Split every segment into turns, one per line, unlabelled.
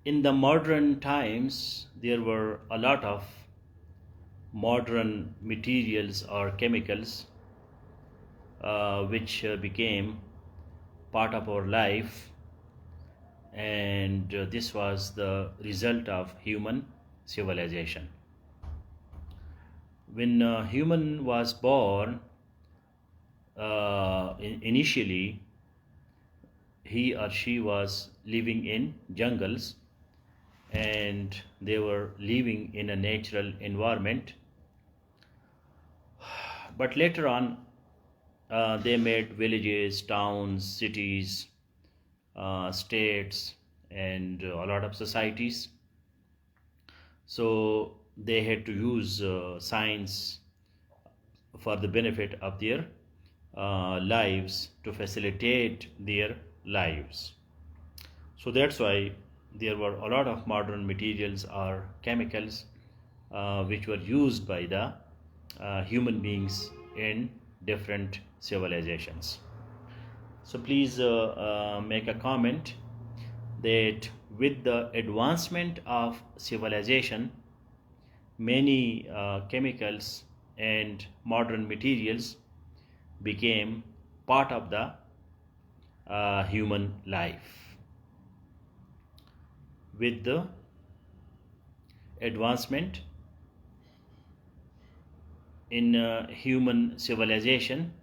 In the modern times, there were a lot of modern materials or chemicals which became part of our life, and this was the result of human civilization. When human was born, initially he or she was living in jungles, and they were living in a natural environment. But later on, they made villages, towns, cities, states, and a lot of societies. So they had to use science for the benefit of their lives, to facilitate their lives. So that's why there were a lot of modern materials or chemicals which were used by the human beings in different civilizations. So please make a comment that with the advancement of civilization, many chemicals and modern materials became part of the human life. With the advancement in human civilization,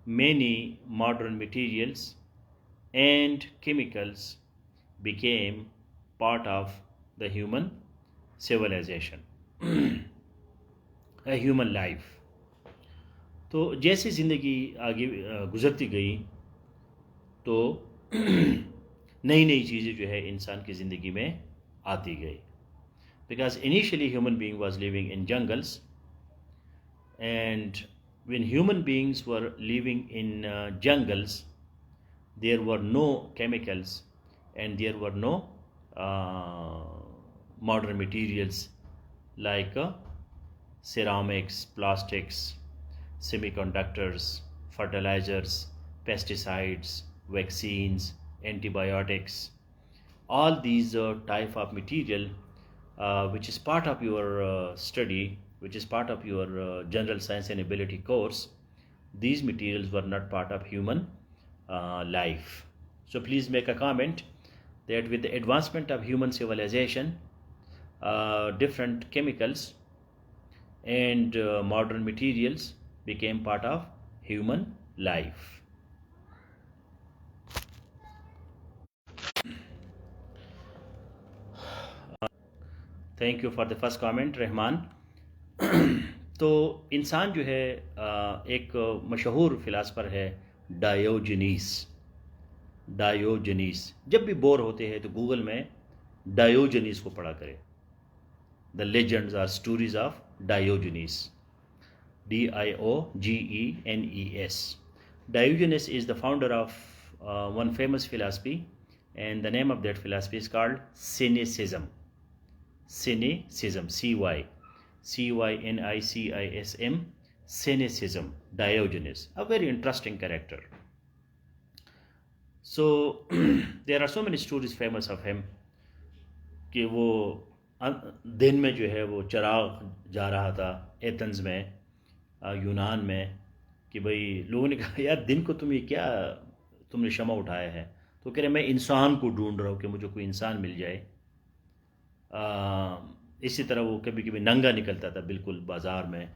many modern materials and chemicals became part of the human civilization, a human life. तो जैसे ज़िंदगी आगे गुजरती गई, तो नई नई चीज़ें जो है इंसान की ज़िंदगी में आती गई. Because initially human being was living in jungles, and when human beings were living in jungles, there were no chemicals and there were no modern materials like ceramics, plastics, semiconductors, fertilizers, pesticides, vaccines, antibiotics. All these type of material which is part of your study, which is part of your general science and ability course, these materials were not part of human life. So please make a comment that with the advancement of human civilization, different chemicals and modern materials became part of human life. Thank you for the first comment, Rahman. तो इंसान जो है एक मशहूर philosopher है, Diogenes. Diogenes. जब भी bore होते हैं तो गूगल में डायोजनीस को पढ़ा करें. The legends are stories of Diogenes. Diogenes. Diogenes is the founder of one famous philosophy, and the name of that philosophy is called Cynicism. Cynicism, Cynicism, Cynicism, Diogenes, a very interesting character. So there are so many stories famous of him कि वो दिन में जो है वो चराग जा रहा था एथेंस में, यूनान में, कि भाई लोगों ने कहा यार दिन को तुम ये क्या तुमने शमा उठाया है, तो कह रहे मैं इंसान को ढूंढ रहा हूँ कि मुझे कोई इंसान मिल जाए. इसी तरह वो कभी कभी नंगा निकलता था बिल्कुल बाज़ार में,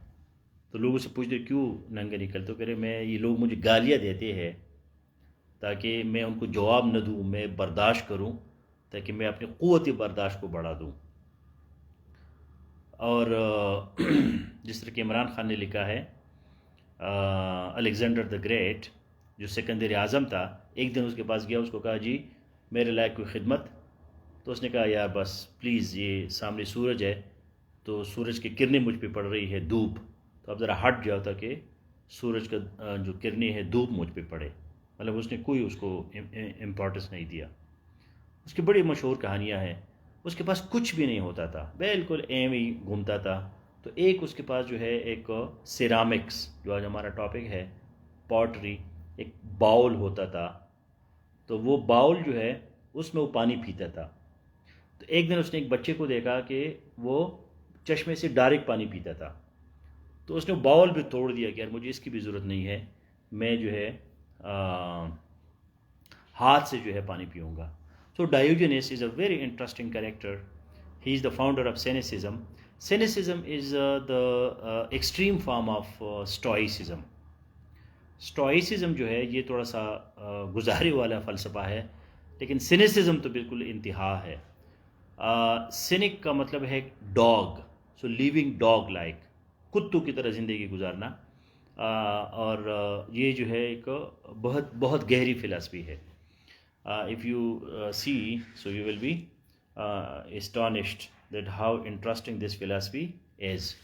तो लोग उससे पूछते क्यों नंगा निकलते, कह रहे मैं ये लोग मुझे गालियाँ देते हैं ताकि मैं उनको जवाब न दूँ, मैं बर्दाश्त करूँ ताकि मैं अपनी क़ुव्वत बर्दाश्त को बढ़ा दूँ. और जिस तरह कि इमरान खान ने लिखा है, अलेक्जेंडर द ग्रेट जो सिकंदर आज़म था, एक दिन उसके पास गया, उसको कहा जी मेरे लायक कोई खिदमत. तो उसने कहा यार बस प्लीज़, ये सामने सूरज है तो सूरज की किरणें मुझ पे पड़ रही है, धूप, तो अब ज़रा हट जाओ ताकि सूरज का जो किरणें है धूप मुझ पे पड़े. मतलब उसने कोई उसको इम्पोर्टेंस नहीं दिया. उसकी बड़ी मशहूर कहानियाँ हैं. उसके पास कुछ भी नहीं होता था, बिल्कुल एम ही घूमता था. तो एक उसके पास जो है एक सिरामिक्स, जो आज हमारा टॉपिक है, पॉटरी, एक बाउल होता था. तो वो बाउल जो है उसमें वो पानी पीता था। तो एक दिन उसने एक बच्चे को देखा कि वो चश्मे से डायरेक्ट पानी पीता था, तो उसने बाउल भी तोड़ दिया कि यार मुझे इसकी भी ज़रूरत नहीं है, मैं जो है हाथ से जो है पानी पीऊँगा। So Diogenes is a very interesting character. He is the founder of Cynicism. Cynicism is the extreme form of Stoicism. Stoicism जो है ये थोड़ा सा गुजारी वाला फ़लसफ़ा है, लेकिन Cynicism तो बिल्कुल इंतहा है. Cynic का मतलब है डॉग, सो लिविंग डॉग लाइक, कुत्तों की तरह ज़िंदगी गुजारना. और ये जो है एक बहुत बहुत गहरी फ़िलासफ़ी है. If you see, so you will be astonished that how interesting this philosophy is.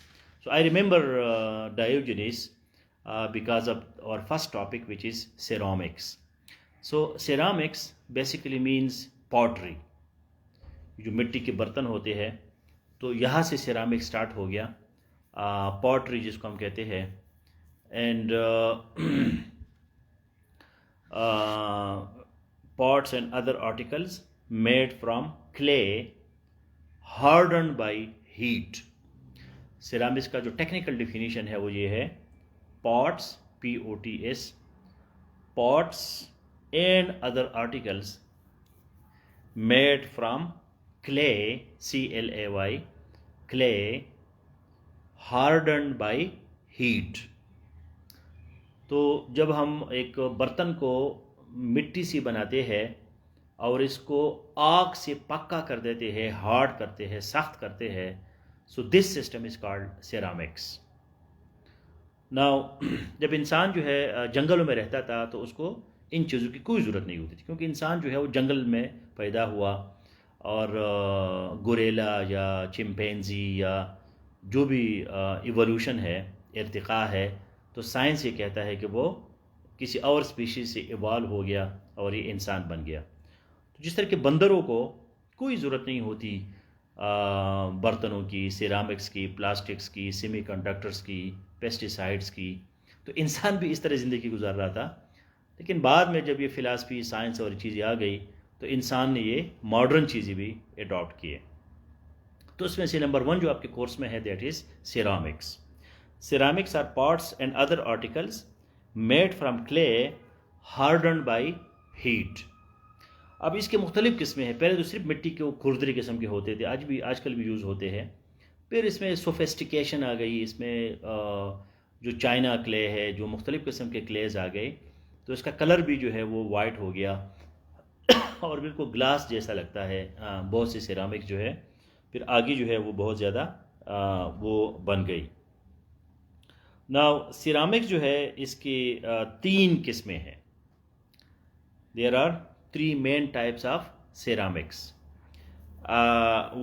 So I remember Diogenes because of our first topic, which is ceramics. So ceramics basically means pottery. जो मिट्टी के बर्तन होते हैं, तो यहाँ से ceramic start हो गया, pottery जिसको हम कहते हैं. And pots and other articles made from clay hardened by heat. Ceramics का जो टेक्निकल डिफिनीशन है वो ये है, pots, POTS, pots and other articles made from clay, CLAY, clay hardened by heat. तो जब हम एक बर्तन को मिट्टी से बनाते हैं और इसको आग से पक्का कर देते हैं, हार्ड करते हैं, सख्त करते हैं, so this system is called ceramics. Now जब इंसान जो है जंगलों में रहता था तो उसको इन चीज़ों की कोई ज़रूरत नहीं होती थी, क्योंकि इंसान जो है वो जंगल में पैदा हुआ, और गोरेला या चिंपैंजी या जो भी इवोल्यूशन है, इर्तिक़ा है, तो साइंस ये कहता है कि वो किसी और स्पीशीज़ से इवॉल्व हो गया और ये इंसान बन गया. तो जिस तरह के बंदरों को कोई ज़रूरत नहीं होती बर्तनों की, सिरामिक्स की, प्लास्टिक्स की, सेमीकंडक्टर्स की, पेस्टिसाइड्स की, तो इंसान भी इस तरह ज़िंदगी गुजार रहा था. लेकिन बाद में जब ये फ़िलासफ़ी, साइंस और चीज़ें आ गई तो इंसान ने ये मॉडर्न चीज़ें भी अडॉप्ट किए. तो उसमें से नंबर 1 जो आपके कोर्स में है, that is ceramics. Ceramics are pots and other articles made from clay hardened by heat. अब इसके मुख्तलिफ़ किस्में हैं. पहले तो सिर्फ मिट्टी के खुरदरी किस्म के होते थे, आजकल भी यूज़ होते हैं. फिर इसमें सोफिस्टिकेशन आ गई, इसमें जो चाइना क्ले है, जो मुख्तलिफ़ किस्म के क्लेज आ गए, तो इसका कलर भी जो है वो वाइट हो गया और बिल्कुल ग्लास जैसा लगता है. बहुत सी सिरामिक जो है फिर आगे जो है वो बहुत ज़्यादा वो बन गई. नाउ सिरामिक्स जो है इसकी 3 किस्में हैं. There are 3 main types of ceramics.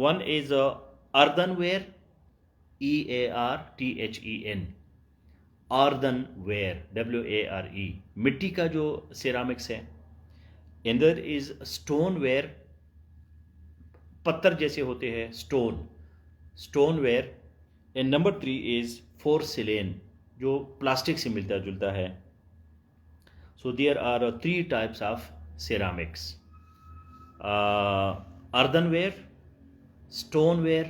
One is earthenware, EARTHEN, earthenware, WARE, मिट्टी का जो सिरामिक्स है. अंदर इज स्टोनवेयर, पत्थर जैसे होते हैं, stoneware. And number 3 is porcelain, जो प्लास्टिक से मिलता जुलता है. So there are 3 types of ceramics. Earthenware, stoneware,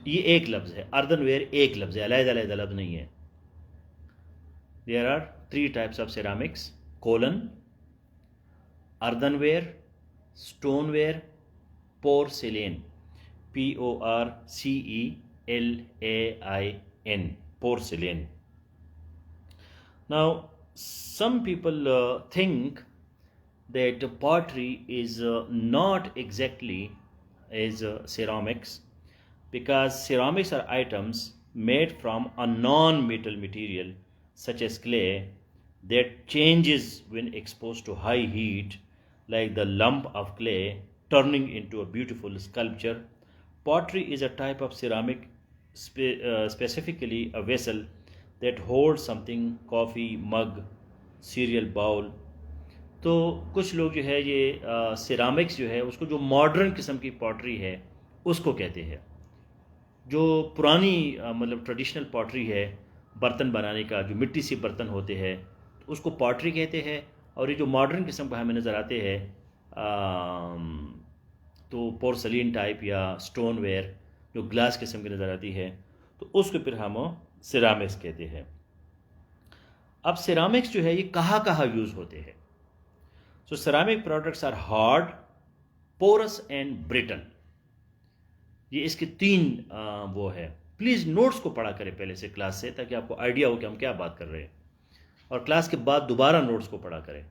ये एक लफ्ज़ है. अर्दनवेयर एक लफ्ज़ है, अलग-अलग लफ्ज़ नहीं है. There are 3 types of ceramics: colon, earthenware, stoneware, porcelain, PORCELAIN, porcelain. Now, some people think that pottery is not exactly as ceramics, because ceramics are items made from a non-metal material such as clay that changes when exposed to high heat, like the lump of clay turning into a beautiful sculpture. Pottery is a type of ceramic, specifically a vessel that holds something, coffee mug, cereal bowl. तो कुछ लोग जो है ये ceramics जो है उसको, जो मॉडर्न किस्म की पॉटरी है उसको कहते हैं. जो पुरानी मतलब ट्रेडिशनल पॉटरी है, बर्तन बनाने का, जो मिट्टी से बर्तन होते हैं, तो उसको पॉटरी कहते हैं. और ये जो मॉडर्न किस्म का हमें नज़र आते हैं तो पोर्सलिन टाइप या स्टोन वेयर जो ग्लास किस्म की नज़र आती है, तो उसको फिर हम सिरामिक्स कहते हैं। अब सिरामिक्स जो है ये कहाँ कहाँ यूज़ होते हैं? So ceramic products are hard, porous and brittle. ये इसके तीन वो है। प्लीज़ नोट्स को पढ़ा करें पहले से क्लास से, ताकि आपको आइडिया हो कि हम क्या बात कर रहे हैं, और क्लास के बाद दोबारा नोट्स को पढ़ा करें।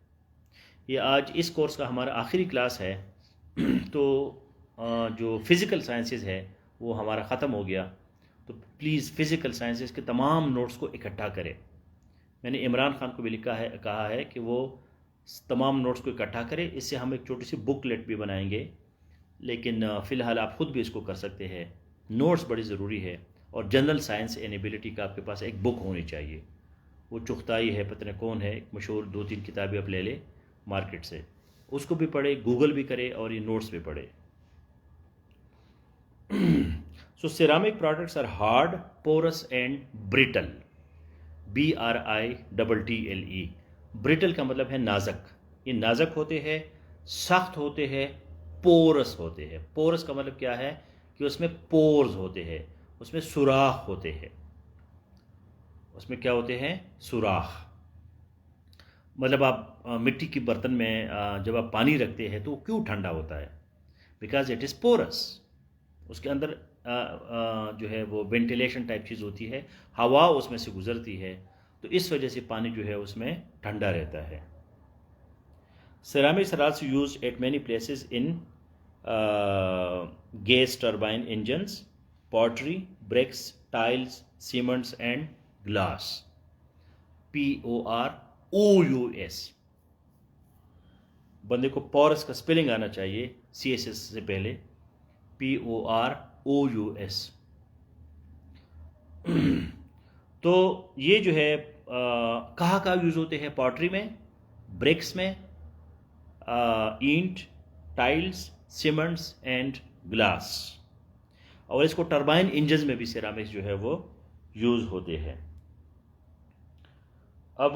ये आज इस कोर्स का हमारा आखिरी क्लास है तो जो फिज़िकल साइंसेस है वो हमारा ख़त्म हो गया, तो प्लीज़ फ़िज़िकल साइंसेस के तमाम नोट्स को इकट्ठा करें। मैंने इमरान खान को भी कहा है कि वो तमाम नोट्स को इकट्ठा करें। इससे हम एक छोटी सी बुकलेट भी बनाएंगे, लेकिन फ़िलहाल आप ख़ुद भी इसको कर सकते हैं। नोट्स बड़ी ज़रूरी है, और जनरल साइंस एंड एबिलिटी का आपके पास एक बुक होनी चाहिए। वो चुगताई है, पता नहीं कौन है, एक मशहूर 2-3 किताबें आप ले लें मार्केट से, उसको भी पढ़े, गूगल भी करे और ये नोट्स भी पढ़े। So ceramic products are hard, porous and brittle. BRITTLE। Brittle का मतलब है नाजक। ये नाजक होते हैं, सख्त होते हैं, पोरस होते हैं। पोरस का मतलब क्या है कि उसमें पोर्स होते हैं, उसमें सुराख होते हैं। उसमें क्या होते हैं? सुराख। मतलब आप मिट्टी के बर्तन में जब आप पानी रखते हैं तो वो क्यों ठंडा होता है? Because it is porous. उसके अंदर जो है वो वेंटिलेशन टाइप चीज़ होती है, हवा उसमें से गुजरती है, तो इस वजह से पानी जो है उसमें ठंडा रहता है। Ceramics are also used at many places in gas turbine engines, pottery, bricks, tiles, cements and glass. POROUS। बंदे को पोरस का स्पेलिंग आना चाहिए CSS से पहले। POROUS। तो ये जो है कहाँ कहाँ यूज़ होते हैं? पॉटरी में, ब्रिक्स में, ईंट, टाइल्स, सीमेंट्स एंड ग्लास। और इसको टरबाइन इंजन में भी सिरामिक्स जो है वो यूज़ होते हैं। अब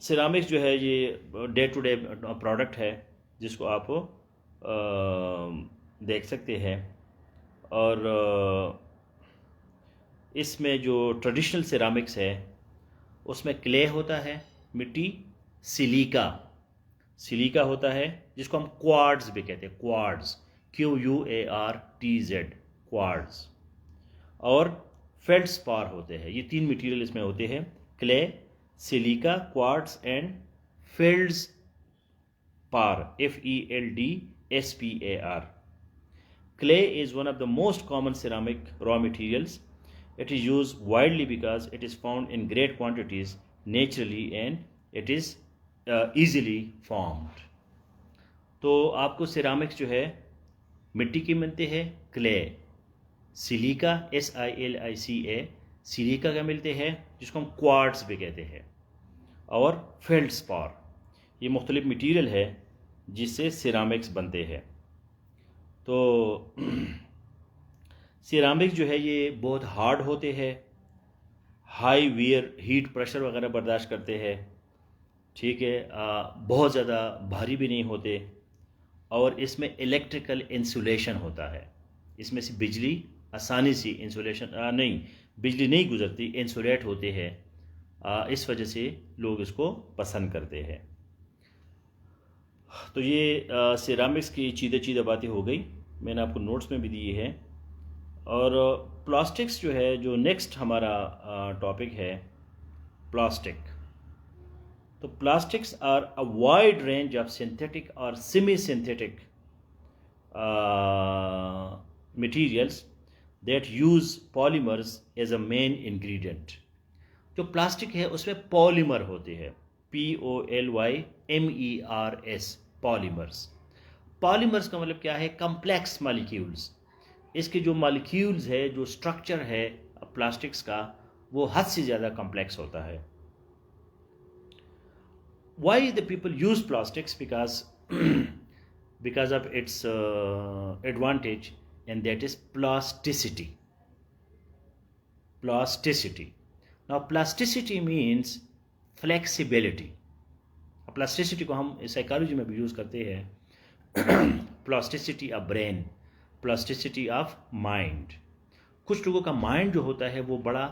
सिरामिक्स जो है ये डे टू डे प्रोडक्ट है, जिसको आप देख सकते हैं। और इसमें जो ट्रेडिशनल सिरामिक्स है उसमें क्ले होता है, मिट्टी, सिलिका होता है, जिसको हम क्वार्ट्ज भी कहते हैं। Quartz, QUARTZ, quartz. और फेल्डस्पार होते हैं। ये 3 मटेरियल इसमें होते हैं: clay, silica, quartz and feldspar, FELDSPAR। Clay is one of the most common ceramic raw materials. It is used widely because it is found in great quantities naturally and it is easily formed. तो आपको ceramics जो है मिट्टी की मिलते हैं, clay, silica, SILICA, silica का मिलते हैं, जिसको हम क्वार्ट्ज भी कहते हैं, और फेल्डस्पार। ये मुख्तलिफ मटीरियल है जिससे सिरामिक्स बनते हैं। तो सिरामिक्स जो है ये बहुत हार्ड होते हैं, हाई वियर, हीट, प्रेशर वगैरह बर्दाश्त करते हैं, ठीक है, बहुत ज़्यादा भारी भी नहीं होते, और इसमें इलेक्ट्रिकल इंसुलेशन होता है। इसमें से बिजली आसानी से बिजली नहीं गुजरती, इंसुलेट होते हैं। इस वजह से लोग इसको पसंद करते हैं। तो ये सिरामिक्स की चीज़े बातें हो गई, मैंने आपको नोट्स में भी दिए हैं। और प्लास्टिक्स जो है, जो नेक्स्ट हमारा टॉपिक है, प्लास्टिक। तो plastics are a wide range of synthetic और semi synthetic materials that use polymers as a main ingredient. जो प्लास्टिक है उसमें पॉलीमर होते हैं, POLYMERS, पॉलीमर्स। पॉलीमर्स का मतलब क्या है? Complex molecules. इसके जो मॉलिक्यूल्स है, जो स्ट्रक्चर है प्लास्टिक्स का, वो हद से ज़्यादा कम्प्लेक्स होता है। Why the people use plastics? Because of its advantage, and that is plasticity. Now plasticity means flexibility. Plasticity को हम साइकोलॉजी में भी यूज़ करते हैं, plasticity of brain, plasticity of mind. कुछ लोगों का माइंड जो होता है वो बड़ा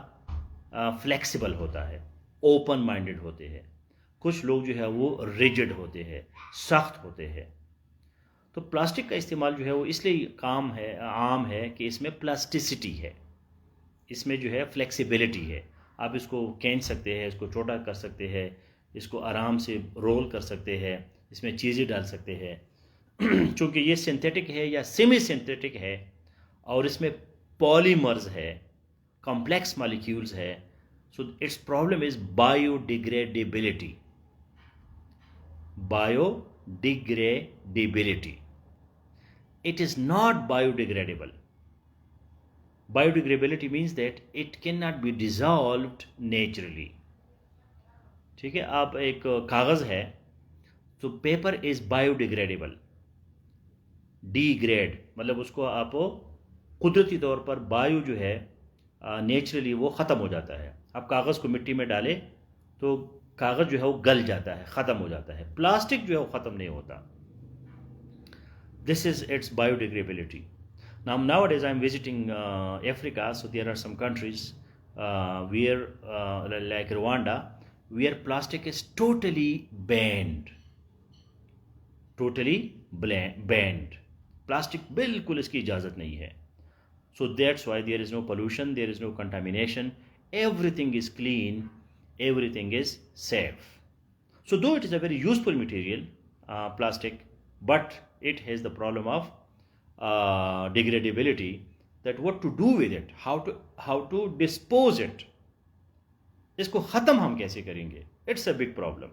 फ्लेक्सिबल होता है, ओपन माइंडेड होते हैं। कुछ लोग जो है वो रिजिड होते हैं, सख्त होते हैं। तो प्लास्टिक का इस्तेमाल जो है वो इसलिए आम है कि इसमें प्लास्टिसिटी है, इसमें जो है फ्लेक्सिबिलिटी है। आप इसको खींच सकते हैं, इसको छोटा कर सकते हैं, इसको आराम से रोल कर सकते हैं, इसमें चीज़ें डाल सकते हैं। चूँकि ये सिंथेटिक है या सेमी सिंथेटिक है और इसमें पॉलीमर्स है, कॉम्प्लेक्स मॉलिक्यूल्स है, so it's problem is biodegradability. Biodegradability. It is not biodegradable. Biodegradability means that it cannot be dissolved naturally. ठीक है, आप एक कागज़ है तो पेपर इज बायोडिग्रेडेबल। डिग्रेड मतलब उसको आप कुदरती तौर पर बायो जो है नेचुरली वो ख़त्म हो जाता है। आप कागज़ को मिट्टी में डालें तो कागज़ जो है वो गल जाता है, ख़त्म हो जाता है। प्लास्टिक जो है वो ख़त्म नहीं होता। This is it's biodegradability. Nowadays I'm visiting Africa, so there are some countries where like Rwanda, where plastic is totally banned. Plastic बिल्कुल इसकी इजाज़त नहीं है। So that's why there is no pollution, there is no contamination, everything is clean, everything is safe. So though it is a very useful material, plastic, but it has the problem of degradability, that what to do with it, how to dispose it, इसको ख़त्म हम कैसे करेंगे, it's a big problem.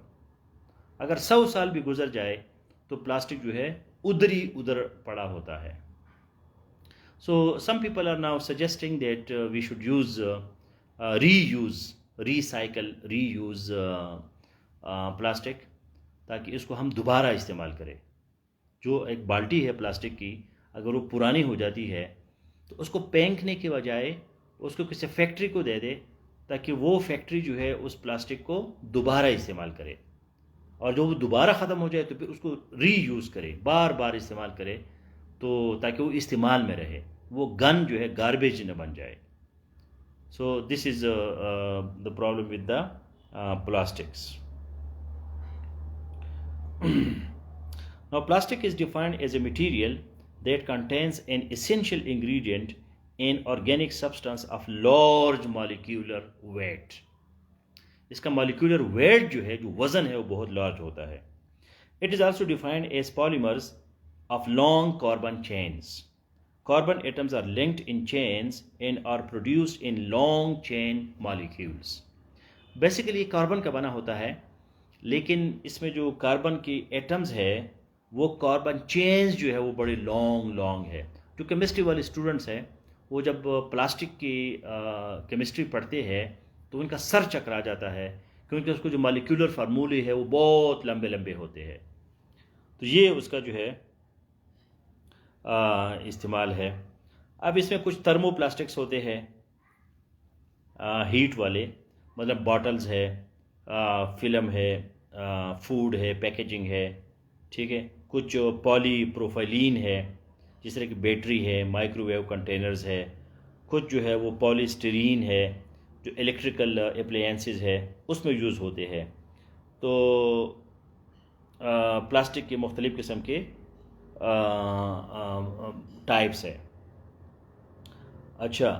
अगर 100 साल भी गुजर जाए तो प्लास्टिक जो है उधर पड़ा होता है। So some people are now suggesting that we should use reuse plastic, ताकि इसको हम दोबारा इस्तेमाल करें। जो एक बाल्टी है प्लास्टिक की, अगर वो पुरानी हो जाती है तो उसको फेंकने के बजाय उसको किसी फैक्ट्री को दे दे, ताकि वो फैक्ट्री जो है उस प्लास्टिक को दोबारा इस्तेमाल करे, और जो वो दोबारा ख़त्म हो जाए तो फिर उसको रीयूज़ करे, बार बार इस्तेमाल करे, तो ताकि वो इस्तेमाल में रहे, वो गन जो है गार्बेज न बन जाए। So this is the problem with the plastics. Now, plastic is defined as a material that contains an essential ingredient in organic substance of large molecular weight. इसका molecular weight जो है, जो वज़न है, वो बहुत large होता है. It is also defined as polymers of long carbon chains. Carbon atoms are linked in chains and are produced in long chain molecules. Basically carbon का बना होता है, लेकिन इसमें जो कार्बन की एटम्स है वो कार्बन चेन्स जो है वो बड़ी लॉन्ग है। जो केमिस्ट्री वाले स्टूडेंट्स हैं वो जब प्लास्टिक की केमिस्ट्री पढ़ते हैं तो उनका सर चकरा जाता है, क्योंकि उसको जो मॉलिक्यूलर फार्मूले है वो बहुत लंबे लंबे होते हैं। तो ये उसका जो है इस्तेमाल है। अब इसमें कुछ थर्मोप्लास्टिक्स होते हैं हीट वाले, मतलब बॉटल्स है, फिल्म है, फूड है, पैकेजिंग है, ठीक है। कुछ पॉलीप्रोफाइलिन है, जिस तरह की बैटरी है, माइक्रोवेव कंटेनर्स है। कुछ जो है वो पॉलीस्टीरीन है, जो इलेक्ट्रिकल अप्लायंसेस है उसमें यूज़ होते हैं। तो प्लास्टिक के मुख्तलिफ़ किस्म के टाइप्स है। अच्छा,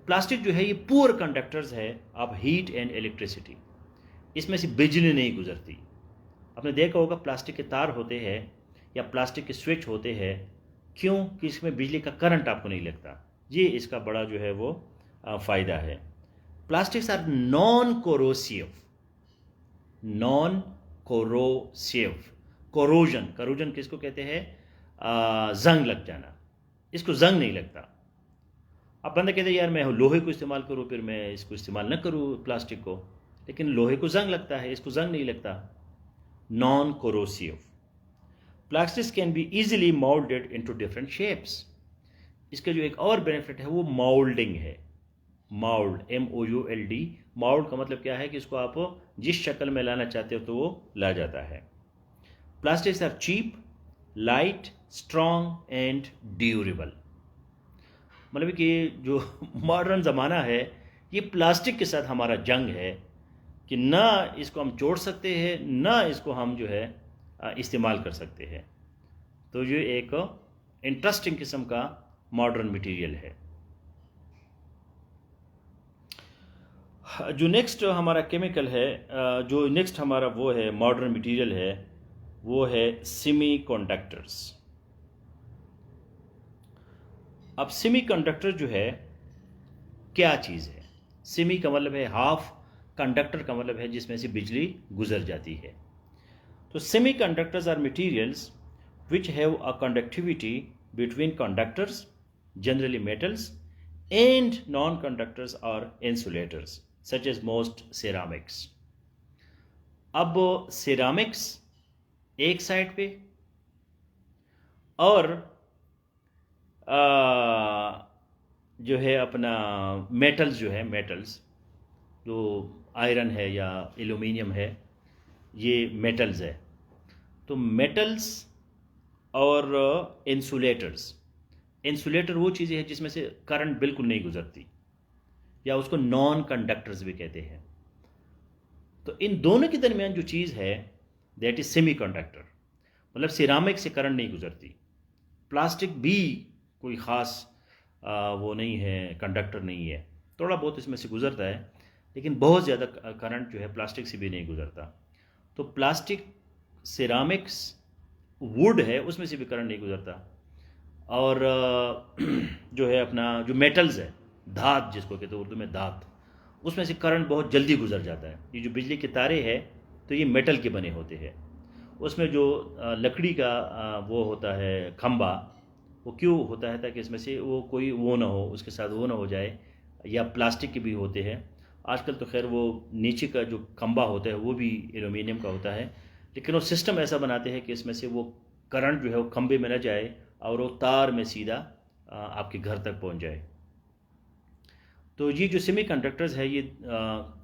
प्लास्टिक जो है ये पुअर कंडक्टर्स है ऑफ हीट एंड इलेक्ट्रिसिटी। इसमें से बिजली नहीं गुजरती। आपने देखा होगा प्लास्टिक के तार होते हैं या प्लास्टिक के स्विच होते हैं, क्यों कि इसमें बिजली का करंट आपको नहीं लगता। ये इसका बड़ा जो है वो फ़ायदा है। Plastics are non corrosive. Corrosion किसको कहते हैं? जंग लग जाना। इसको जंग नहीं लगता। अब बंदा कहते हैं यार मैं लोहे को इस्तेमाल करूँ, फिर मैं इसको इस्तेमाल न करूँ प्लास्टिक को, लेकिन लोहे को जंग लगता है, इसको जंग नहीं लगता। Non corrosive. Plastics can be easily moulded into different shapes. इसका जो एक और बेनिफिट है वो मोल्डिंग है। मोल्ड, MOULD, माउल्ड का मतलब क्या है कि इसको आप जिस शक्ल में लाना चाहते हो तो वो ला जाता है। Plastics are cheap, light, strong and durable. मतलब कि जो मॉडर्न ज़माना है ये प्लास्टिक के साथ हमारा जंग है कि ना इसको हम जोड़ सकते हैं ना इसको हम जो है इस्तेमाल कर सकते हैं। तो ये एक इंटरेस्टिंग किस्म का मॉडर्न मटेरियल है। जो नेक्स्ट हमारा केमिकल है, जो नेक्स्ट हमारा वो है मॉडर्न मटेरियल है, वो है सेमीकंडक्टर्स। अब सेमीकंडक्टर जो है क्या चीज़ है? सेमी का मतलब है हाफ, कंडक्टर का मतलब है जिसमें से बिजली गुजर जाती है। तो semiconductors are materials which have a conductivity between conductors, generally metals, and non-conductors or insulators, such as most ceramics. अब ceramics एक साइड पे और जो है अपना मेटल्स जो है, मेटल्स जो आयरन है या एल्यूमिनियम है, ये मेटल्स है। तो मेटल्स और इंसुलेटर्स, इंसुलेटर वो चीज़ें हैं जिसमें से करंट बिल्कुल नहीं गुजरती या उसको नॉन कंडक्टर्स भी कहते हैं। तो इन दोनों के दरमियान जो चीज़ है दैट इज सेमीकंडक्टर। मतलब सिरामिक से करंट नहीं गुजरती, प्लास्टिक भी कोई ख़ास वो नहीं है, कंडक्टर नहीं है, थोड़ा बहुत इसमें से गुजरता है लेकिन बहुत ज़्यादा करंट जो है प्लास्टिक से भी नहीं गुजरता। तो प्लास्टिक, सिरामिक्स, वुड है उसमें से भी करंट नहीं गुजरता। और जो है अपना जो मेटल्स है, धात जिसको कहते हैं उर्दू में धात, उसमें से करंट बहुत जल्दी गुजर जाता है। ये जो बिजली के तारे हैं तो ये मेटल के बने होते हैं। उसमें जो लकड़ी का वो होता है खंबा, वो क्यों होता है ताकि इसमें से वो कोई वो ना हो, उसके साथ वो ना हो जाए। या प्लास्टिक के भी होते हैं आजकल तो खैर, वो नीचे का जो खंबा होता है वो भी एल्यूमिनियम का होता है, लेकिन वो सिस्टम ऐसा बनाते हैं कि इसमें से वो करंट जो है वो खंबे में न जाए और वो तार में सीधा आपके घर तक पहुंच जाए। तो ये जो सेमीकंडक्टर्स है ये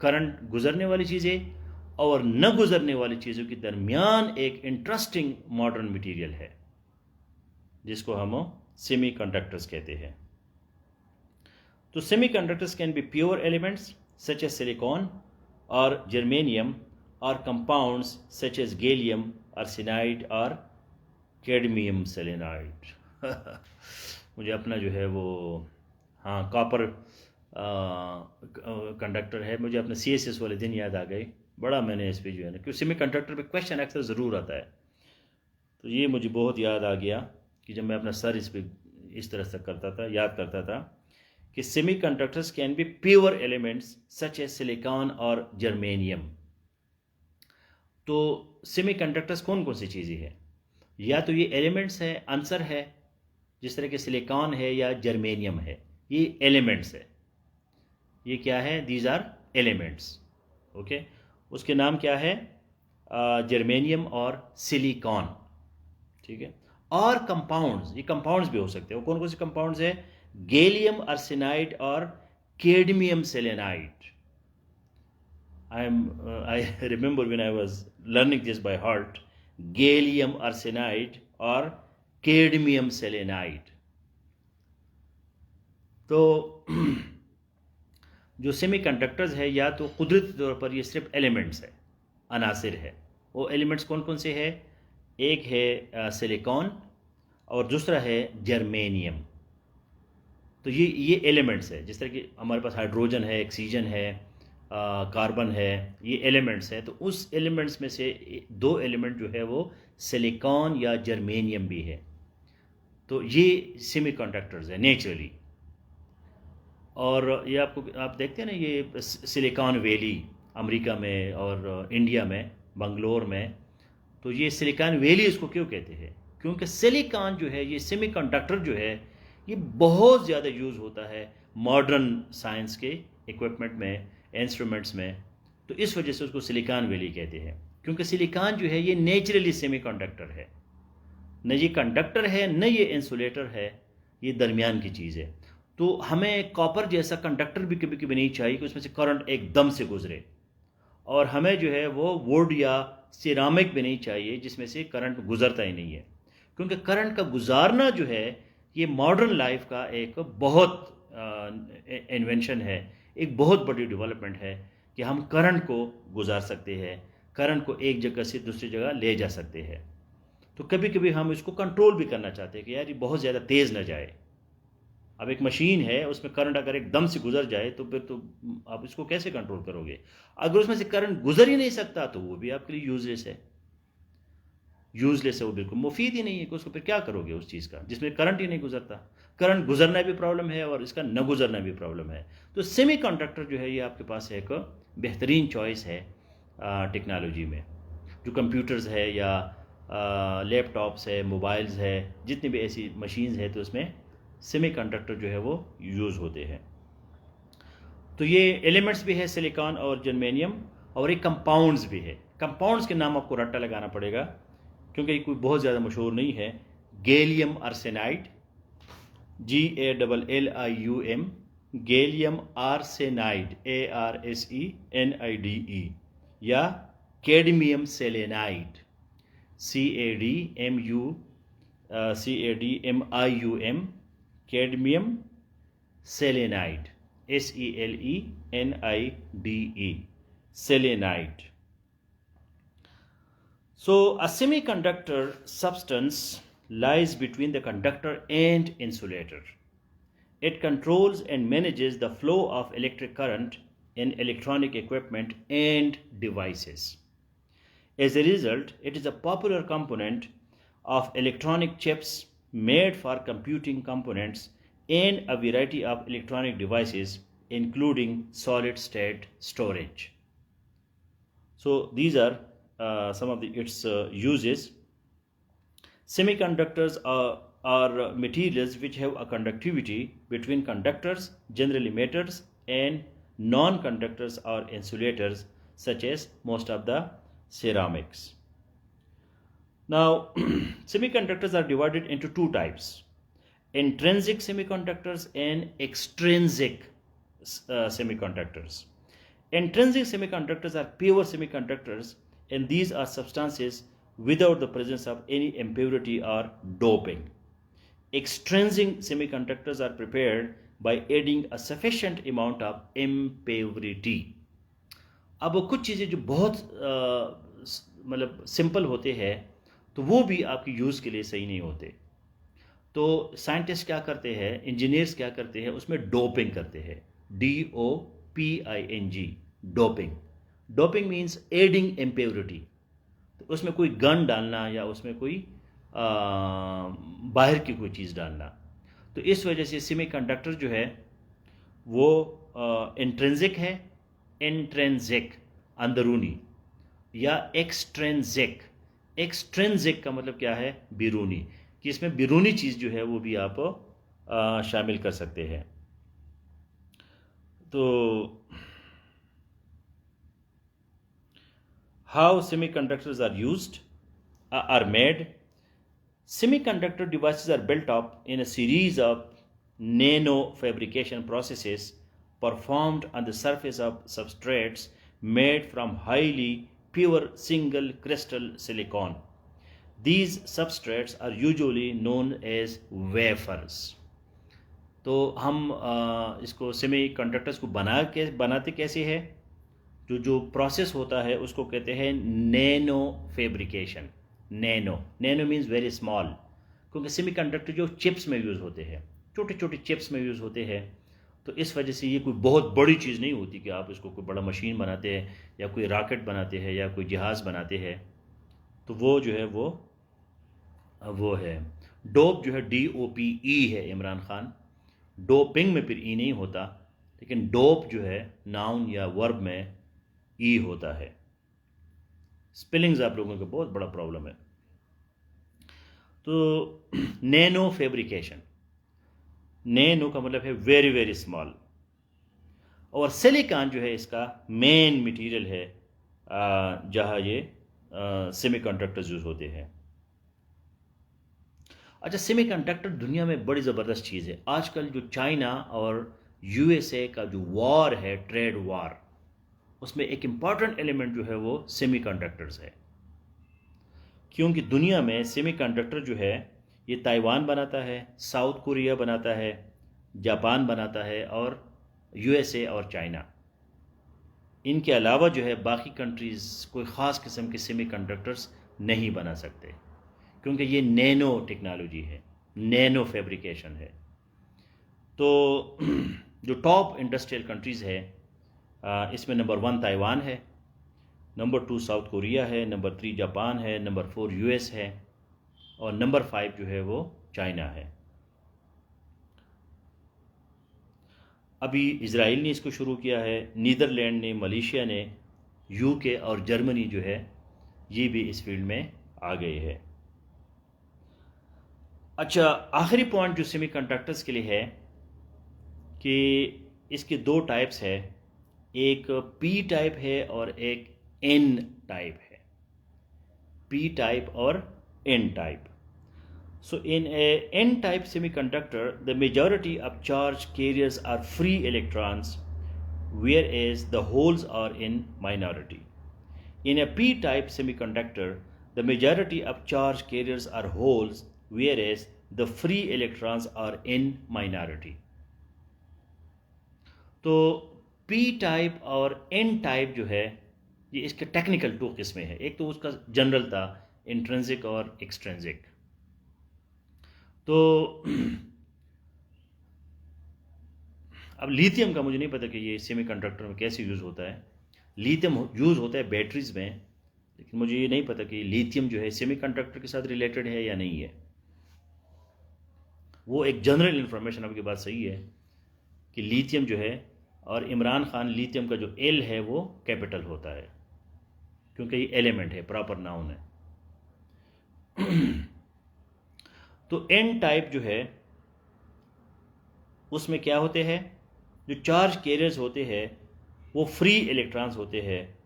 करंट गुजरने वाली चीज़ें और न गुजरने वाली चीज़ों के दरमियान एक इंटरेस्टिंग मॉडर्न मटेरियल है जिसको हम सेमीकंडक्टर्स कहते हैं। तो semiconductors can be pure elements such as silicon और जर्मेनियम और compounds such as gallium arsenide और कैडमियम सेलेनाइड। मुझे अपना जो है वो कॉपर कंडक्टर है, मुझे अपने CSS वाले दिन याद आ गए। बड़ा मैंने इस पे जो है ना, क्योंकि सेमी कंडक्टर पे क्वेश्चन अक्सर ज़रूर आता है, तो ये मुझे बहुत याद आ गया कि जब मैं अपना सर इस पे इस तरह से करता था, याद करता था कि semiconductors can be pure elements such as silicon और जर्मेनियम। तो सेमी कंडक्टर्स कौन कौन सी चीज़ें हैं? या तो ये एलिमेंट्स है, आंसर है, जिस तरह के सिलिकॉन है या जर्मेनियम है, ये एलिमेंट्स है। ये क्या है? These are elements. ओके, उसके नाम क्या है? जर्मेनियम और सिलिकॉन। ठीक है। और कंपाउंड्स, ये कंपाउंड्स भी हो सकते हैं। वो कौन कौन से कंपाउंड्स है? गैलियम आर्सेनाइड और cadmium selenide. I remember when I was learning this by heart, gallium arsenide और कैडमियम सेलेनाइड। तो जो सेमीकंडक्टर्स है या तो कुदरती तौर पर ये सिर्फ एलिमेंट्स है, अनासिर है। वो एलिमेंट्स कौन कौन से हैं? एक है सिलिकॉन और दूसरा है जर्मेनियम। तो ये एलिमेंट्स है। जिस तरह कि हमारे पास हाइड्रोजन है, ऑक्सीजन है, कार्बन है, ये एलिमेंट्स है। तो उस एलिमेंट्स में से दो एलिमेंट जो है वो सिलिकॉन या जर्मेनियम भी है। तो ये सेमीकंडक्टर्स है नेचुरली। और ये आप देखते हैं ना, ये सिलिकॉन वैली अमेरिका में और इंडिया में, बंगलोर में। तो ये सिलिकॉन वैली इसको क्यों कहते हैं? क्योंकि सिलिकॉन जो है, ये सेमीकंडक्टर जो है, ये बहुत ज़्यादा यूज़ होता है मॉडर्न साइंस के इक्विपमेंट में, इंस्ट्रूमेंट्स में। तो इस वजह से उसको सिलिकॉन वैली कहते हैं, क्योंकि सिलिकॉन जो है ये नेचुरली सेमीकंडक्टर है। न ये कंडक्टर है न ये इंसुलेटर है, ये दरमियान की चीज़ है। तो हमें कॉपर जैसा कंडक्टर भी कभी कभी नहीं चाहिए कि उसमें से करंट एकदम से गुजरे, और हमें जो है वो वुड या सिरामिक भी नहीं चाहिए जिसमें से करंट गुजरता ही नहीं है, क्योंकि करंट का गुजारना जो है ये मॉडर्न लाइफ का एक बहुत इन्वेंशन है, एक बहुत बड़ी डेवलपमेंट है कि हम करंट को गुजार सकते हैं, करंट को एक जगह से दूसरी जगह ले जा सकते हैं। तो कभी कभी हम इसको कंट्रोल भी करना चाहते हैं कि यार ये बहुत ज़्यादा तेज़ ना जाए। अब एक मशीन है, उसमें करंट अगर एकदम से गुजर जाए तो फिर तो आप इसको कैसे कंट्रोल करोगे। अगर उसमें से करंट गुजर ही नहीं सकता तो वो भी आपके लिए यूजलेस है, यूजलेस है, वो बिल्कुल मुफीद ही नहीं है कि उसको फिर क्या करोगे उस चीज़ का जिसमें करंट ही नहीं गुजरता। करंट गुजरना भी प्रॉब्लम है और इसका न गुजरना भी प्रॉब्लम है। तो सेमी कंडक्टर जो है ये आपके पास एक बेहतरीन चॉइस है टेक्नोलॉजी में। जो कंप्यूटर्स है या लैपटॉप्स है, मोबाइल्स है, जितनी भी ऐसी मशीन्स है तो उसमें सेमी कंडक्टर जो है वो यूज़ होते हैं। तो ये एलिमेंट्स भी है सिलिकॉन और जर्मेनियम, और एक कंपाउंड्स भी है। कंपाउंड्स के नाम आपको रट्टा लगाना पड़ेगा क्योंकि ये कोई बहुत ज़्यादा मशहूर नहीं है। Gallium arsenide, GALLIUM, gallium arsenide, ARSENIDE, या cadmium selenide, CADMIUM, cadmium selenide, SELENIDE, selenide. So a semiconductor substance lies between the conductor and insulator. It controls and manages the flow of electric current in electronic equipment and devices. As a result, it is a popular component of electronic chips made for computing components and a variety of electronic devices, including solid state storage. So these are some of its uses. Semiconductors are materials which have a conductivity between conductors, generally metals, and non-conductors or insulators, such as most of the ceramics. Now, semiconductors are divided into two types: intrinsic semiconductors and extrinsic semiconductors. Intrinsic semiconductors are pure semiconductors, and these are substances without the presence of any impurity or doping. Extrinsic semiconductors are prepared by adding a sufficient amount of impurity. अब कुछ चीज़ें जो बहुत मतलब simple होते हैं तो वो भी आपकी यूज़ के लिए सही नहीं होते। तो साइंटिस्ट क्या करते हैं, इंजीनियर्स क्या करते हैं, उसमें डोपिंग करते हैं, DOPING, doping. Doping means adding impurity. तो उसमें कोई गन डालना या उसमें कोई बाहर की कोई चीज़ डालना। तो इस वजह से सेमीकंडक्टर जो है वो इंट्रिंसिक है, इंट्रिंसिक अंदरूनी, या एक्सट्रिंसिक। एक्सट्रिंसिक का मतलब क्या है, बिरूनी, कि इसमें बिरूनी चीज़ जो है वो भी आप शामिल कर सकते हैं। तो how semiconductors are used, are made. Semiconductor devices are built up in a series of nano fabrication processes performed on the surface of substrates made from highly pure single crystal silicon. These substrates are usually known as wafers. तो हम इसको semiconductors को बनाते कैसे है, जो process होता है उसको कहते हैं nano fabrication. Nano means very small, क्योंकि सेमीकंडक्टर जो चिप्स में यूज़ होते हैं, छोटे छोटे चिप्स में यूज़ होते हैं, तो इस वजह से ये कोई बहुत बड़ी चीज़ नहीं होती कि आप इसको कोई बड़ा मशीन बनाते हैं या कोई रॉकेट बनाते हैं या कोई जहाज़ बनाते हैं। तो वो जो है वो है डोप, जो है DOPE है, इमरान खान। डोपिंग में फिर ई नहीं होता, लेकिन डोप जो है नाउन या वर्ब में ई होता है। स्पेलिंग्स आप लोगों का बहुत बड़ा प्रॉब्लम है। तो नैनो फैब्रिकेशन, नैनो का मतलब है वेरी वेरी स्मॉल, और सिलिकॉन जो है इसका मेन मटेरियल है जहाँ ये सेमीकंडक्टर्स यूज होते हैं। अच्छा, सेमीकंडक्टर दुनिया में बड़ी ज़बरदस्त चीज़ है। आजकल जो चाइना और यूएसए का जो वॉर है, ट्रेड वॉर, उसमें एक इम्पॉर्टेंट एलिमेंट जो है वो सेमीकंडक्टर्स है। क्योंकि दुनिया में सेमीकंडक्टर जो है ये ताइवान बनाता है, साउथ कोरिया बनाता है, जापान बनाता है, और यूएसए और चाइना। इनके अलावा जो है बाकी कंट्रीज़ कोई ख़ास किस्म के सेमीकंडक्टर्स नहीं बना सकते, क्योंकि ये नैनो टेक्नोलॉजी है, नैनो फैब्रिकेशन है। तो जो टॉप इंडस्ट्रियल कंट्रीज़ है, इसमें नंबर 1 ताइवान है, नंबर 2 साउथ कोरिया है, नंबर 3 जापान है, नंबर 4 यूएस है, और नंबर 5 जो है वो चाइना है। अभी इज़राइल ने इसको शुरू किया है, नीदरलैंड ने, मलेशिया ने, यूके और जर्मनी जो है ये भी इस फील्ड में आ गए हैं। अच्छा, आखिरी पॉइंट जो सेमीकंडक्टर्स के लिए है कि इसके 2 टाइप्स है, एक पी टाइप है और एक एन टाइप है। पी टाइप और N type. So in a n-type semiconductor, the majority of charge carriers are free electrons, whereas the holes are in minority. In a p-type semiconductor, the majority of charge carriers are holes, whereas the free electrons are in minority. तो p type और n type जो है ये इसके technical 2 किस्में हैं। एक तो उसका जनरल था, इंट्रिंसिक और एक्सट्रिंसिक। तो अब लिथियम का मुझे नहीं पता कि ये सेमीकंडक्टर में कैसे यूज़ होता है। लिथियम यूज़ होता है बैटरीज में, लेकिन मुझे ये नहीं पता कि लिथियम जो है सेमीकंडक्टर के साथ रिलेटेड है या नहीं है। वो एक जनरल इन्फॉर्मेशन आपकी बात सही है कि लिथियम जो है, और इमरान खान लिथियम का जो एल है वो कैपिटल होता है, क्योंकि ये एलिमेंट है, प्रॉपर नाउन है। तो एन टाइप जो है उसमें क्या होते हैं, जो चार्ज कैरियर्स होते हैं वो फ्री इलेक्ट्रॉन्स होते हैं,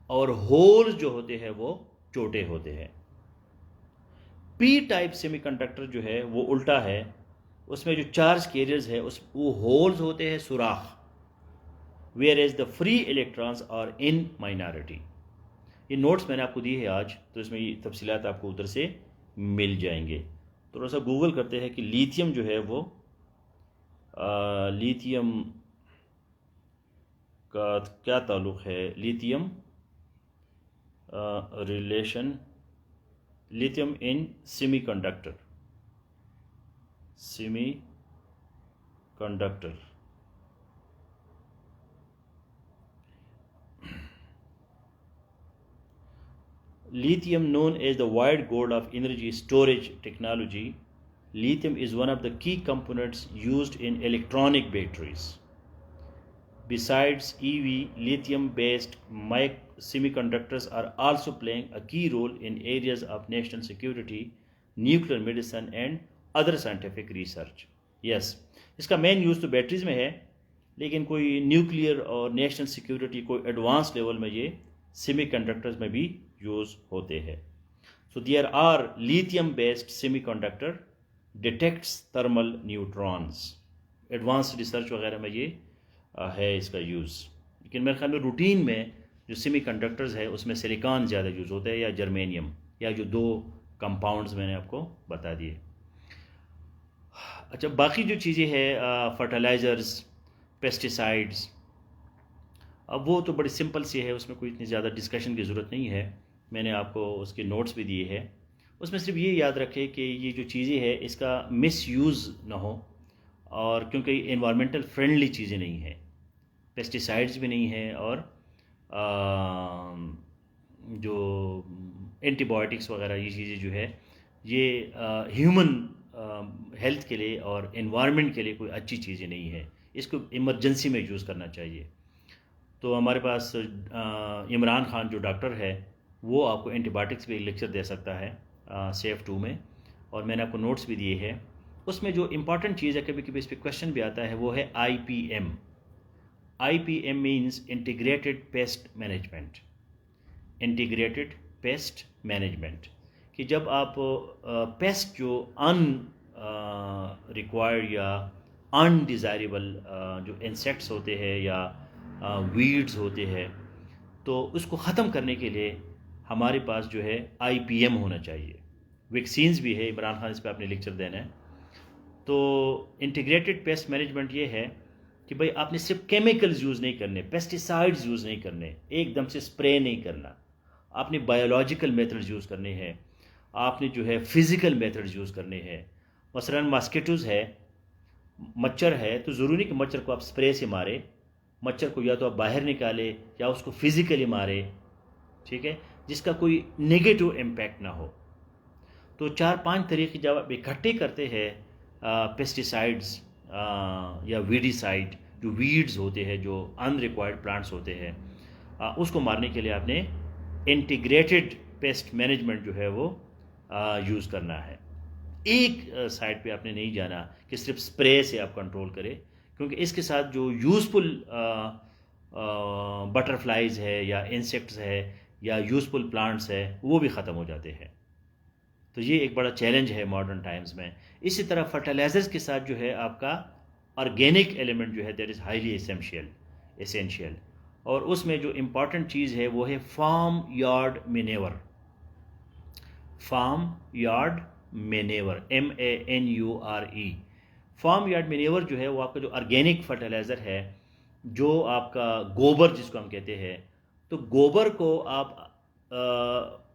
और होल्स जो होते हैं वो छोटे होते हैं। पी टाइप सेमीकंडक्टर जो है वो उल्टा है, उसमें जो चार्ज कैरियर्स है वो होल्स होते हैं, सुराख, whereas the free electrons are in minority. ये नोट्स मैंने आपको दिए हैं आज, तो इसमें ये तफसीलात आपको उधर से मिल जाएंगे। थोड़ा सा गूगल करते हैं कि लिथियम जो है वो लिथियम का क्या ताल्लुक़ है, lithium relation, lithium in semiconductor, semiconductor. Lithium, known as the white gold of energy storage technology, lithium is one of the key components used in electronic batteries. Besides EV, lithium-based semiconductors are also playing a key role in areas of national security, nuclear medicine and other scientific research. Yes, इसका main use तो batteries में है, लेकिन कोई nuclear और national security, कोई advance level में ये सेमीकंडक्टर्स में भी यूज़ होते हैं। So there are lithium based semiconductor detects thermal neutrons. Advance research वगैरह में ये है इसका यूज़, लेकिन मेरे ख्याल में रूटीन में जो सेमीकंडक्टर्स है उसमें सिलिकॉन ज़्यादा यूज़ होता है, या जर्मेनियम, या जो 2 कंपाउंड्स मैंने आपको बता दिए। अच्छा, बाकी जो चीज़ें हैं फर्टिलाइज़र्स, पेस्टिसाइड्स, अब वो तो बड़ी सिंपल सी है, उसमें कोई इतनी ज़्यादा डिस्कशन की ज़रूरत नहीं है। मैंने आपको उसके नोट्स भी दिए हैं। उसमें सिर्फ ये याद रखें कि ये जो चीज़ें हैं इसका मिसयूज़ ना हो, और क्योंकि इन्वायरमेंटल फ्रेंडली चीज़ें नहीं हैं, पेस्टिसाइड्स भी नहीं हैं, और जो एंटीबायोटिक्स वगैरह ये चीज़ें जो है ये ह्यूमन हेल्थ के लिए और एनवायरनमेंट के लिए कोई अच्छी चीज़ें नहीं है। इसको इमरजेंसी में यूज़ करना चाहिए। तो हमारे पास इमरान खान जो डॉक्टर है वो आपको एंटीबायोटिक्स पे लेक्चर दे सकता है सेफ 2 में, और मैंने आपको नोट्स भी दिए हैं। उसमें जो इम्पॉर्टेंट चीज़ है, कभी कभी इस पर क्वेश्चन भी आता है, वो है IPM। IPM means integrated pest management. Integrated pest management, कि जब आप पेस्ट जो अन रिक्वायर्ड या अनडिज़ायरेबल जो इंसेक्ट्स होते हैं या वीड्स होते हैं, तो उसको ख़त्म करने के लिए हमारे पास जो है IPM होना चाहिए। वैक्सीन्स भी है, इमरान खान इस पर आपने लेक्चर देना है। तो इंटीग्रेटेड पेस्ट मैनेजमेंट ये है कि भाई आपने सिर्फ केमिकल्स यूज़ नहीं करने, पेस्टिसाइड्स यूज़ नहीं करने, एकदम से स्प्रे नहीं करना, आपने बायोलॉजिकल मेथड्स यूज़ करने हैं, आपने जो है फिज़िकल मेथड्स यूज़ करने हैं। मसलन मस्किटोज़ है, मच्छर है, तो ज़रूरी नहीं कि मच्छर को आप स्प्रे से मारे, मच्छर को या तो आप बाहर निकाले या उसको फिज़िकली मारे, ठीक है, जिसका कोई नेगेटिव इम्पैक्ट ना हो। तो 4-5 तरीके जब आप इकट्ठे करते हैं पेस्टिसाइड्स या वीडिसाइड, जो वीड्स होते हैं, जो अनरिक्वायर्ड प्लांट्स होते हैं, उसको मारने के लिए आपने इंटीग्रेटेड पेस्ट मैनेजमेंट जो है वो यूज़ करना है। एक साइड पे आपने नहीं जाना कि सिर्फ स्प्रे से आप कंट्रोल करें, क्योंकि इसके साथ जो यूज़फुल बटरफ्लाइज है या इंसेक्ट्स है या यूज़फुल प्लांट्स है वो भी ख़त्म हो जाते हैं। तो ये एक बड़ा चैलेंज है मॉडर्न टाइम्स में। इसी तरह फर्टिलाइजर्स के साथ जो है आपका ऑर्गेनिक एलिमेंट जो है दैट इज़ हाईली एसेंशियल, और उसमें जो इम्पॉर्टेंट चीज़ है वो है farm yard manure. Farm yard manure, MANURE। Farm yard manure जो है वो आपका जो ऑर्गेनिक फर्टिलाइज़र है, जो आपका गोबर जिसको हम कहते हैं, तो गोबर को आप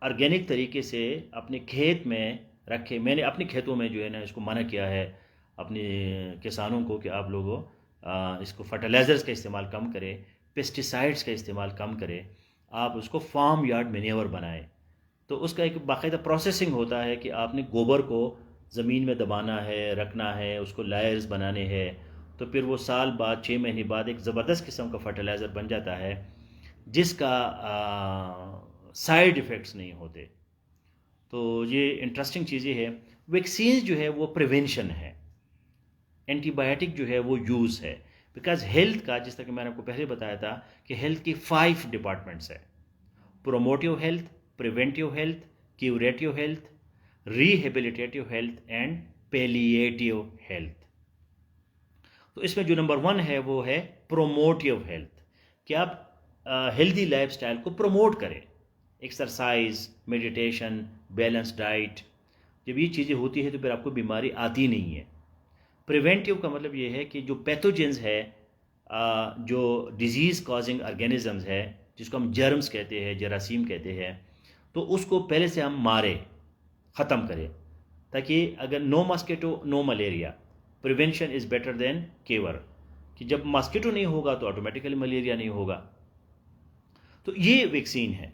ऑर्गेनिक तरीके से अपने खेत में रखें। मैंने अपने खेतों में जो है ना इसको मना किया है अपने किसानों को कि आप लोगों इसको फर्टिलाइज़र्स का इस्तेमाल कम करें, पेस्टिसाइड्स का इस्तेमाल कम करें, आप उसको फार्म यार्ड मैन्योर बनाएं। तो उसका एक बाकायदा प्रोसेसिंग होता है कि आपने गोबर को ज़मीन में दबाना है, रखना है, उसको लेयर्स बनाने हैं, तो फिर वो साल बाद 6 महीने बाद एक ज़बरदस्त किस्म का फर्टिलाइज़र बन जाता है जिसका साइड इफ़ेक्ट्स नहीं होते। तो ये इंटरेस्टिंग चीज़ें हैं। वैक्सीन जो है वो प्रिवेंशन है, एंटीबायोटिक जो है वो यूज़ है। बिकॉज हेल्थ का, जिस तरह कि मैंने आपको पहले बताया था कि हेल्थ की 5 डिपार्टमेंट्स है: promotive health, preventive health, curative health, rehabilitative health and palliative health. तो इसमें जो नंबर 1 है वो है प्रोमोटिव हेल्थ, कि आप हेल्दी लाइफस्टाइल को प्रमोट करें। एक्सरसाइज, मेडिटेशन, बैलेंस डाइट, जब ये चीज़ें होती है तो फिर आपको बीमारी आती नहीं है। प्रिवेंटिव का मतलब ये है कि जो पैथोजेंस है, जो डिजीज़ कॉजिंग ऑर्गेनिजम्स है, जिसको हम जर्म्स कहते हैं, जरासीम कहते हैं, तो उसको पहले से हम मारें, ख़त्म करें, ताकि अगर no mosquito no malaria, prevention is better than cure, कि जब मस्किटो नहीं होगा तो ऑटोमेटिकली मलेरिया नहीं होगा। तो ये वैक्सीन है।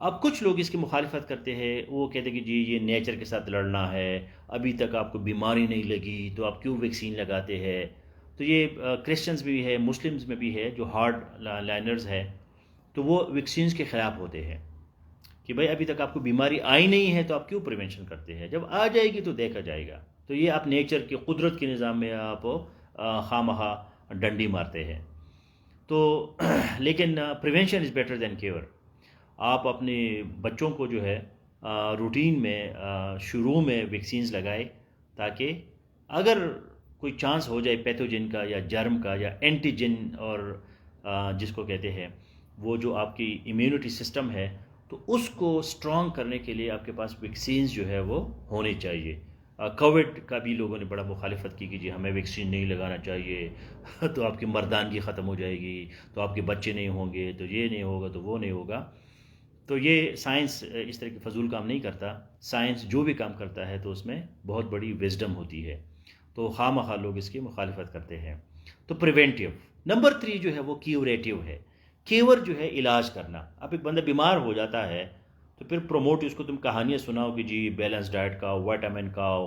अब कुछ लोग इसकी मुखालिफत करते हैं, वो कहते हैं कि जी ये नेचर के साथ लड़ना है, अभी तक आपको बीमारी नहीं लगी तो आप क्यों वैक्सीन लगाते हैं। तो ये क्रिश्चियंस में भी है, मुस्लिम्स में भी है, जो हार्ड लाइनर्स है, तो वो वैक्सीन्स के ख़िलाफ़ होते हैं कि भाई अभी तक आपको बीमारी आई नहीं है तो आप क्यों प्रिवेंशन करते हैं, जब आ जाएगी तो देखा जाएगा। तो ये आप नेचर के, कुदरत के निज़ाम में आप खामखा डंडी मारते हैं। तो लेकिन prevention is better than cure. आप अपने बच्चों को जो है रूटीन में शुरू में वैक्सीन्स लगाए, ताकि अगर कोई चांस हो जाए पैथोजन का या जर्म का या एंटीजन, और जिसको कहते हैं वो जो आपकी इम्यूनिटी सिस्टम है, तो उसको स्ट्रॉन्ग करने के लिए आपके पास वैक्सीन्स जो है वो होनी चाहिए। कोविड का भी लोगों ने बड़ा मुखालिफत की कि जी हमें वैक्सीन नहीं लगाना चाहिए तो आपकी मर्दानगी ख़त्म हो जाएगी, तो आपके बच्चे नहीं होंगे, तो ये नहीं होगा, तो वो नहीं होगा। तो ये साइंस इस तरह के फजूल काम नहीं करता। साइंस जो भी काम करता है तो उसमें बहुत बड़ी विजडम होती है, तो खामखा लोग इसकी मुखालिफत करते हैं। तो प्रिवेंटिव। नंबर 3 जो है वो क्यूरेटिव है। क्योर जो है इलाज करना। अब एक बंदा बीमार हो जाता है तो फिर प्रोमोट, उसको तुम कहानियाँ सुनाओ कि जी बैलेंस डाइट खाओ, विटामिन खाओ,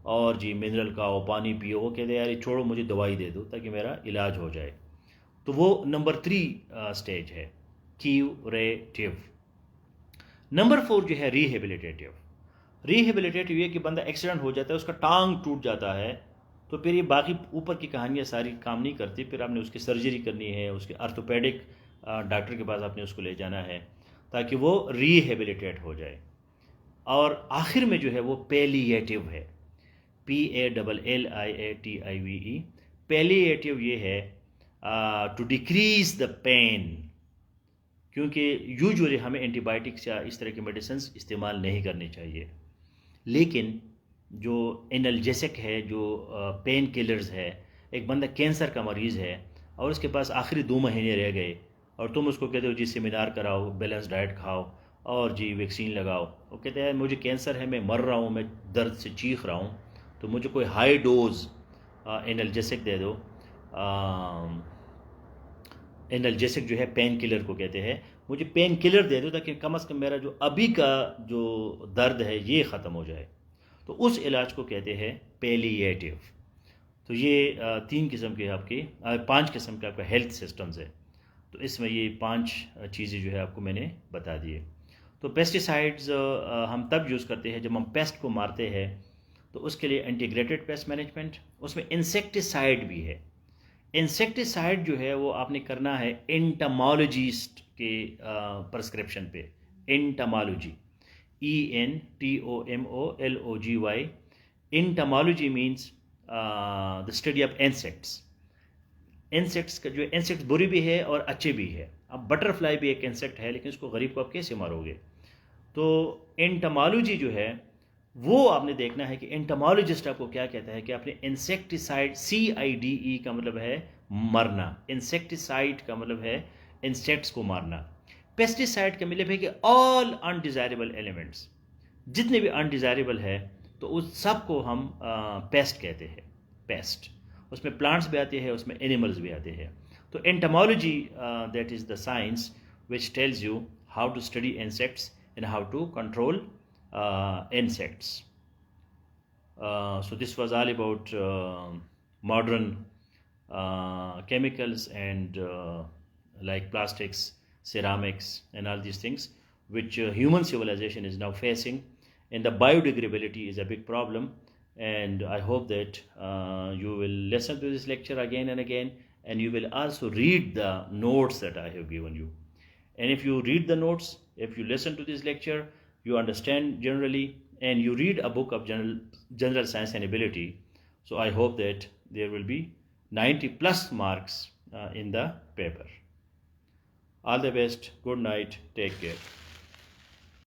और जी मिनरल खाओ, पानी पियो, वो कहते हैं यार ये छोड़ो, मुझे दवाई दे दो ताकि मेरा इलाज हो जाए। तो वो नंबर 3 स्टेज है, क्यूरेटिव। नंबर 4 जो है रिहेबिलिटेटिव। रिहेबिलिटेटिव ये कि बंदा एक्सीडेंट हो जाता है, उसका टांग टूट जाता है, तो फिर ये बाकी ऊपर की कहानियाँ सारी काम नहीं करती, फिर आपने उसकी सर्जरी करनी है, उसके आर्थोपेडिक डॉक्टर के पास आपने उसको ले जाना है ताकि वो रिहेबिलिटेट हो जाए। और आखिर में जो है वो पैलिएटिव है, PALLIATIVE। पैलिएटिव ये है टू डिक्रीज द पेन, क्योंकि यूजुअली हमें एंटीबायोटिक्स या इस तरह की मेडिसिन इस्तेमाल नहीं करनी चाहिए, लेकिन जो एनाल्जेसिक है, जो पेन किलर्स है, एक बंदा कैंसर का मरीज़ है और उसके पास आखिरी 2 महीने रह गए और तुम उसको कहते हो जी सेमिनार कराओ, बैलेंस डाइट खाओ और जी वैक्सीन लगाओ, वो कहते हैं मुझे कैंसर है, मैं मर रहा हूँ, मैं दर्द से चीख रहा हूँ, तो मुझे कोई हाई डोज एनाल्जेसिक दे दो। एनाल्जेसिक जो है पेन किलर को कहते हैं, मुझे पेन किलर दे दो ताकि कम से कम मेरा जो अभी का जो दर्द है ये ख़त्म हो जाए, तो उस इलाज को कहते हैं पैलिएटिव। तो ये 3 किस्म के आपके 5 किस्म के आपका हेल्थ सिस्टम्स है, तो इसमें ये 5 चीज़ें जो है आपको मैंने बता दिए। तो पेस्टिसाइड्स हम तब यूज़ करते हैं जब हम पेस्ट को मारते हैं, तो उसके लिए इंटीग्रेटेड पेस्ट मैनेजमेंट, उसमें इंसेक्टिसाइड भी है। इंसेक्टिसाइड जो है वो आपने करना है एंटमोलॉजिस्ट के प्रिस्क्रिप्शन पे, entomology, ENTOMOLOGY। Entomology means the study of insects. Insects का जो इंसेक्ट्स बुरी भी है और अच्छे भी है। अब बटरफ्लाई भी एक इंसेक्ट है, लेकिन उसको गरीब को आप कैसे मारोगे? तो एंटमोलॉजी जो है वो आपने देखना है कि एंटमोलॉजिस्ट आपको क्या कहता है कि आपने इंसेक्टिसाइड, CIDE का मतलब है मरना, इंसेक्टिसाइड का मतलब है इंसेक्ट्स को मारना, पेस्टिसाइड का मतलब है कि ऑल अनडिजायरेबल एलिमेंट्स, जितने भी अनडिजायरेबल है तो उस सब को हम पेस्ट कहते हैं। पेस्ट उसमें प्लांट्स भी आते हैं, उसमें एनिमल्स भी आते हैं। तो entomology that is the science which tells you how to study insects and how to control insects. So this was all about modern chemicals and like plastics, ceramics and all these things which human civilization is now facing, and the biodegradability is a big problem. And I hope that you will listen to this lecture again and again, and you will also read the notes that I have given you. And if you read the notes, if you listen to this lecture, you understand generally, and you read a book of general science and ability, so I hope that there will be 90 plus marks in the paper. All the best. Good night. Take care.